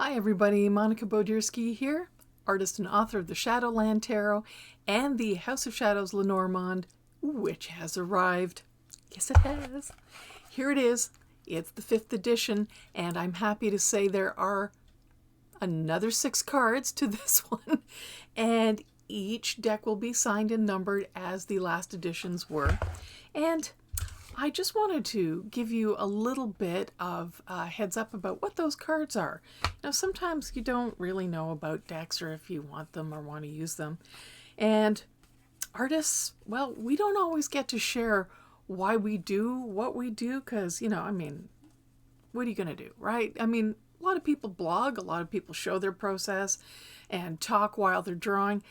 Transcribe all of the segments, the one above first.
Hi everybody, Monica Bodirski here, artist and author of the Shadowland Tarot and the House of Shadows Lenormand, which has arrived. Yes, it has. Here it is. It's the 5th edition, and I'm happy to say there are another 6 cards to this one, and each deck will be signed and numbered as the last editions were. And I just wanted to give you a little bit of heads up about what those cards are. Now, sometimes you don't really know about decks or if you want them or want to use them. And artists, well, we don't always get to share why we do what we do because, what are you going to do, right? A lot of people blog, a lot of people show their process and talk while they're drawing.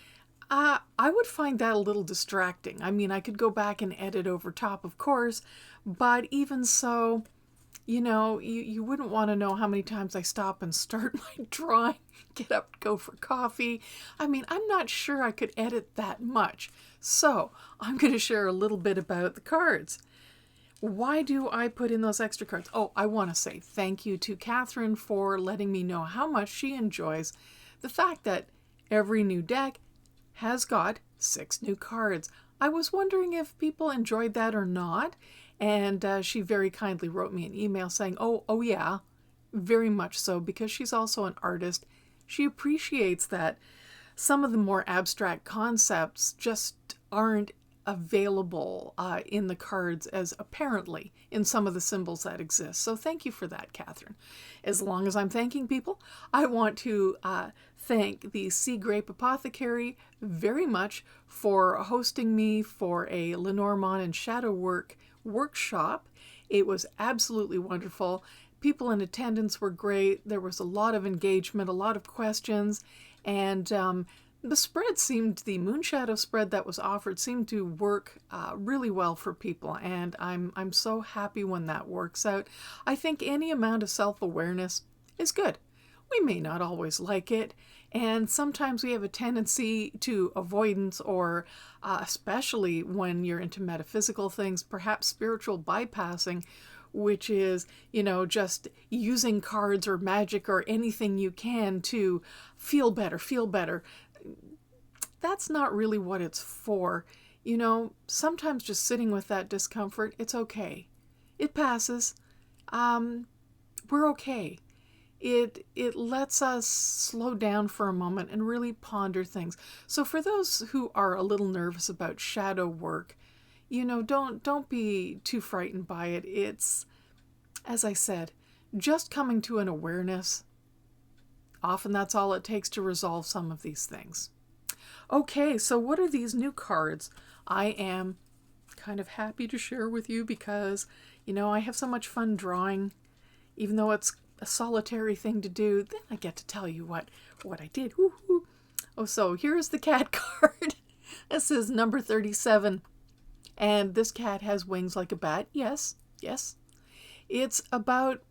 I would find that a little distracting. I could go back and edit over top, of course, but even so, you wouldn't want to know how many times I stop and start my drawing, get up, go for coffee. I'm not sure I could edit that much. So I'm going to share a little bit about the cards. Why do I put in those extra cards? Oh, I want to say thank you to Catherine for letting me know how much she enjoys the fact that every new deck has got 6 new cards. I was wondering if people enjoyed that or not, and she very kindly wrote me an email saying, oh yeah, very much so, because she's also an artist. She appreciates that some of the more abstract concepts just aren't available in the cards as apparently in some of the symbols that exist. So thank you for that, Catherine. As long as I'm thanking people, I want to thank the Sea Grape Apothecary very much for hosting me for a Lenormand and Shadow Work workshop. It was absolutely wonderful. People in attendance were great. There was a lot of engagement, a lot of questions, and the Moonshadow spread that was offered seemed to work really well for people, and I'm so happy when that works out. I think any amount of self-awareness is good. We may not always like it, and sometimes we have a tendency to avoidance, or especially when you're into metaphysical things, perhaps spiritual bypassing, which is, just using cards or magic or anything you can to feel better. That's not really what it's for. Sometimes just sitting with that discomfort, it's okay. It passes. We're okay. It lets us slow down for a moment and really ponder things. So for those who are a little nervous about shadow work, don't be too frightened by it. It's, as I said, just coming to an awareness. Often that's all it takes to resolve some of these things. Okay, so what are these new cards? I am kind of happy to share with you because, I have so much fun drawing. Even though it's a solitary thing to do, then I get to tell you what I did. Woo-hoo. Oh, so here's the cat card. This is number 37. And this cat has wings like a bat. Yes. It's about,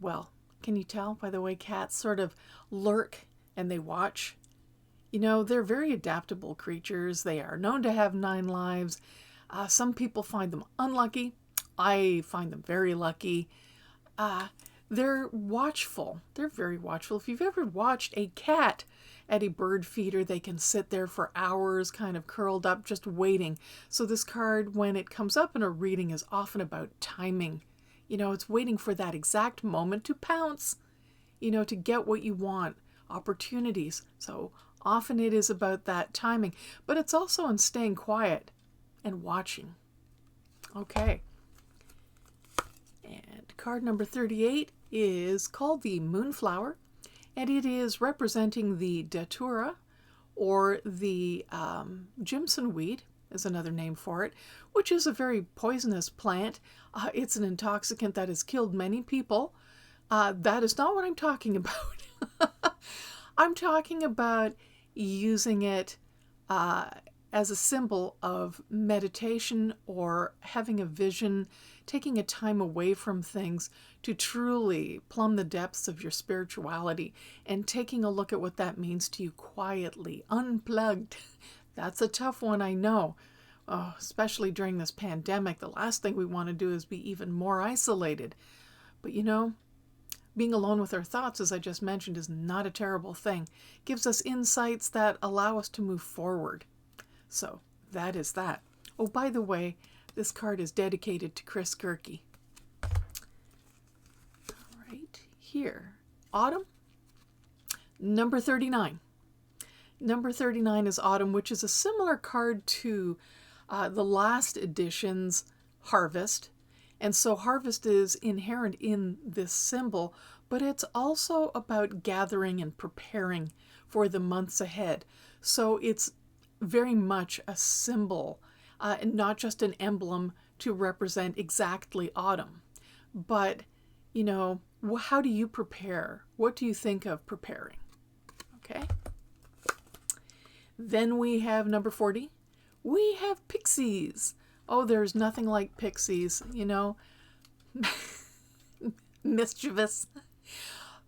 well, can you tell by the way cats sort of lurk and they watch? They're very adaptable creatures. They are known to have 9 lives. Some people find them unlucky. I find them very lucky. They're watchful. They're very watchful. If you've ever watched a cat at a bird feeder, they can sit there for hours kind of curled up just waiting. So this card, when it comes up in a reading, is often about timing. It's waiting for that exact moment to pounce, to get what you want, opportunities. So often it is about that timing, but it's also on staying quiet and watching. Okay. And card number 38 is called the Moonflower, and it is representing the Datura, or the Jimson weed is another name for it, which is a very poisonous plant. It's an intoxicant that has killed many people. That is not what I'm talking about. I'm talking about using it as a symbol of meditation or having a vision, taking a time away from things to truly plumb the depths of your spirituality and taking a look at what that means to you quietly, unplugged. That's a tough one, I know. Oh, especially during this pandemic, the last thing we want to do is be even more isolated. But being alone with our thoughts, as I just mentioned, is not a terrible thing. Gives us insights that allow us to move forward. So that is that. Oh, by the way, this card is dedicated to Chris Gerke. Right here. Autumn, number 39. Number 39 is Autumn, which is a similar card to the last edition's Harvest. And so Harvest is inherent in this symbol, but it's also about gathering and preparing for the months ahead. So it's very much a symbol, and not just an emblem to represent exactly autumn. But, you know, how do you prepare? What do you think of preparing? Okay. Then we have number 40. We have pixies. Oh, there's nothing like pixies, you know. Mischievous.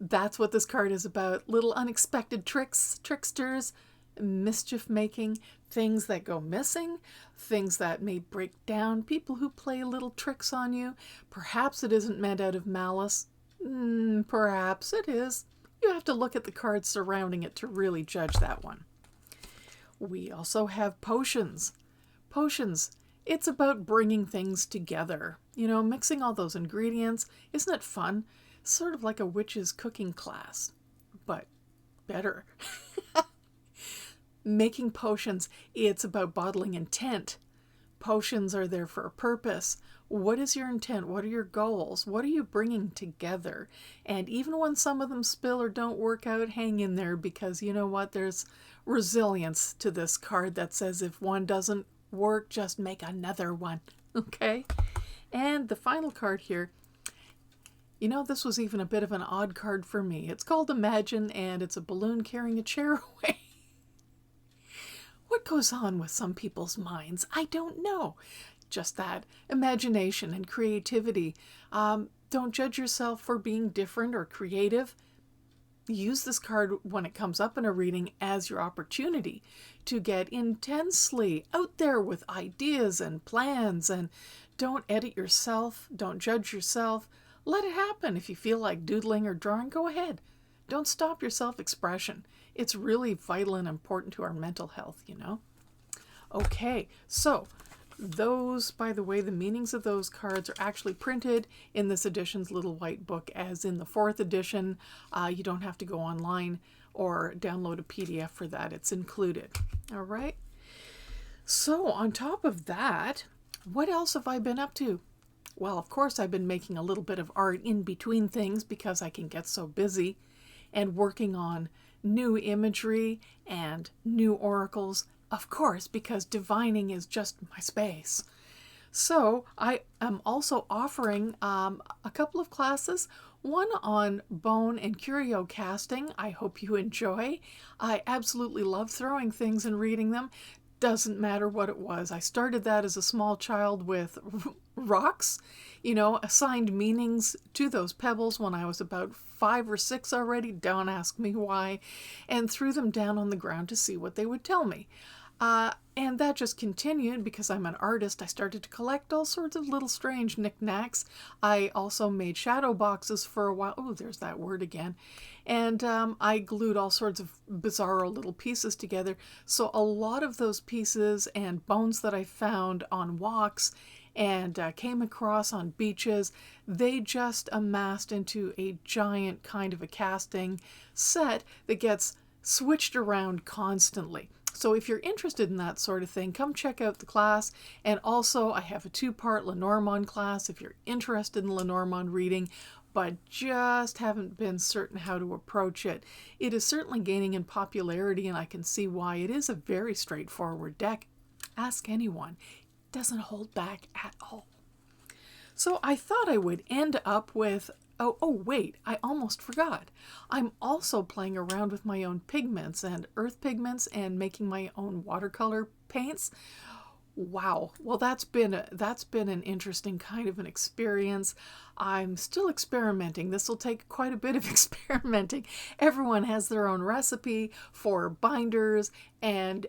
That's what this card is about. Little unexpected tricks, tricksters, mischief making, things that go missing, things that may break down, people who play little tricks on you. Perhaps it isn't meant out of malice. Perhaps it is. You have to look at the cards surrounding it to really judge that one. We also have potions. Potions. It's about bringing things together. You know, mixing all those ingredients. Isn't it fun? Sort of like a witch's cooking class, but better. Making potions, it's about bottling intent. Potions are there for a purpose. What is your intent? What are your goals? What are you bringing together? And even when some of them spill or don't work out, hang in there, because you know what? There's resilience to this card that says if one doesn't work, just make another one. Okay? And the final card here, you know, this was even a bit of an odd card for me. It's called Imagine, and it's a balloon carrying a chair away. What goes on with some people's minds? I don't know. Just that. Imagination and creativity. Don't judge yourself for being different or creative. Use this card when it comes up in a reading as your opportunity to get intensely out there with ideas and plans, and don't edit yourself. Don't judge yourself. Let it happen. If you feel like doodling or drawing, go ahead. Don't stop your self-expression. It's really vital and important to our mental health, you know. Okay, so those, by the way, the meanings of those cards are actually printed in this edition's little white book, as in the 4th edition. You don't have to go online or download a PDF for that. It's included. All right. So on top of that, what else have I been up to? Well, of course, I've been making a little bit of art in between things because I can get so busy, and working on new imagery and new oracles, of course, because divining is just my space. So I am also offering a couple of classes, one on bone and curio casting. I hope you enjoy. I absolutely love throwing things and reading them. Doesn't matter what it was. I started that as a small child with rocks, you know, assigned meanings to those pebbles when I was about 5 or 6 already. Don't ask me why. And threw them down on the ground to see what they would tell me. And that just continued because I'm an artist. I started to collect all sorts of little strange knickknacks. I also made shadow boxes for a while. Oh, there's that word again. And I glued all sorts of bizarro little pieces together. So a lot of those pieces and bones that I found on walks and came across on beaches, they just amassed into a giant kind of a casting set that gets switched around constantly. So if you're interested in that sort of thing, come check out the class. And also I have a 2-part Lenormand class if you're interested in Lenormand reading, but just haven't been certain how to approach it. It is certainly gaining in popularity, and I can see why. It is a very straightforward deck. Ask anyone. It doesn't hold back at all. So I thought I would end up with, oh wait, I almost forgot. I'm also playing around with my own pigments and earth pigments and making my own watercolor paints. Wow. Well, that's been an interesting kind of an experience. I'm still experimenting. This will take quite a bit of experimenting. Everyone has their own recipe for binders and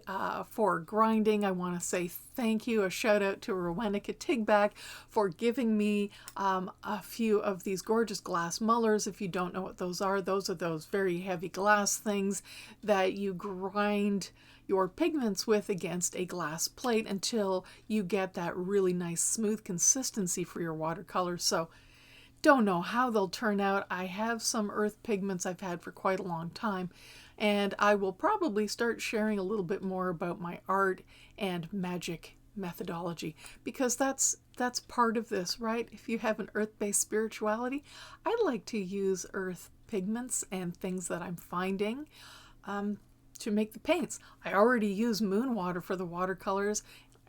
for grinding. I want to say thank you, a shout out to Rowena Tigback for giving me a few of these gorgeous glass mullers. If you don't know what those are those very heavy glass things that you grind your pigments with against a glass plate until you get that really nice smooth consistency for your watercolor. So don't know how they'll turn out. I have some earth pigments I've had for quite a long time, and I will probably start sharing a little bit more about my art and magic methodology, because that's part of this, right? If you have an earth-based spirituality, I like to use earth pigments and things that I'm finding to make the paints. I already use moon water for the watercolors.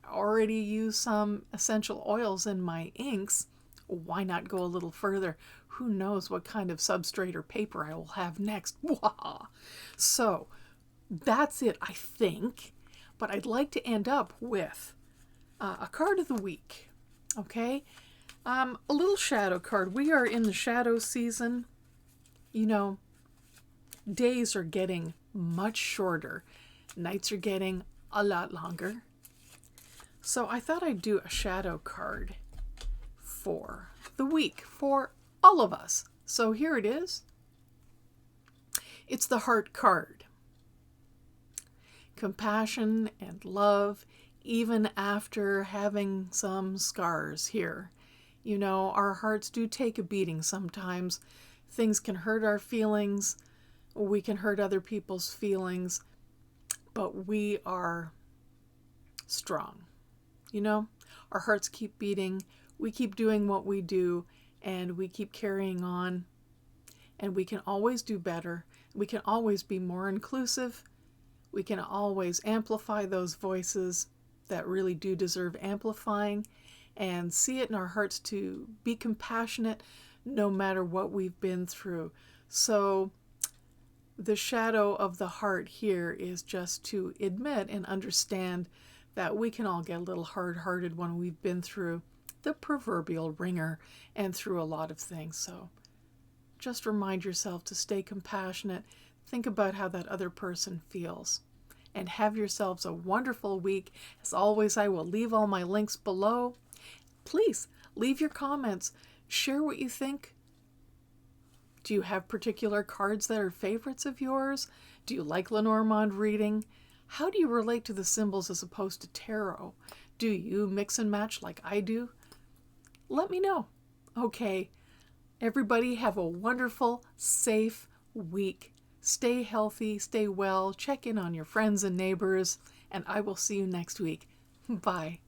I already use some essential oils in my inks. Why not go a little further? Who knows what kind of substrate or paper I will have next. So that's it, I think. But I'd like to end up with a card of the week. Okay? A little shadow card. We are in the shadow season. You know, days are getting much shorter. Nights are getting a lot longer. So I thought I'd do a shadow card for the week for all of us. So here it is. It's the heart card. Compassion and love, even after having some scars here. You know, our hearts do take a beating sometimes. Things can hurt our feelings. We can hurt other people's feelings. But we are strong. You know, our hearts keep beating. We keep doing what we do, and we keep carrying on. And we can always do better. We can always be more inclusive. We can always amplify those voices that really do deserve amplifying, and see it in our hearts to be compassionate no matter what we've been through. So the shadow of the heart here is just to admit and understand that we can all get a little hard-hearted when we've been through the proverbial ringer and through a lot of things. So just remind yourself to stay compassionate. Think about how that other person feels. And have yourselves a wonderful week. As always, I will leave all my links below. Please leave your comments. Share what you think. Do you have particular cards that are favorites of yours? Do you like Lenormand reading? How do you relate to the symbols as opposed to tarot? Do you mix and match like I do? Let me know. Okay, everybody have a wonderful, safe week. Stay healthy, stay well, check in on your friends and neighbors, and I will see you next week. Bye.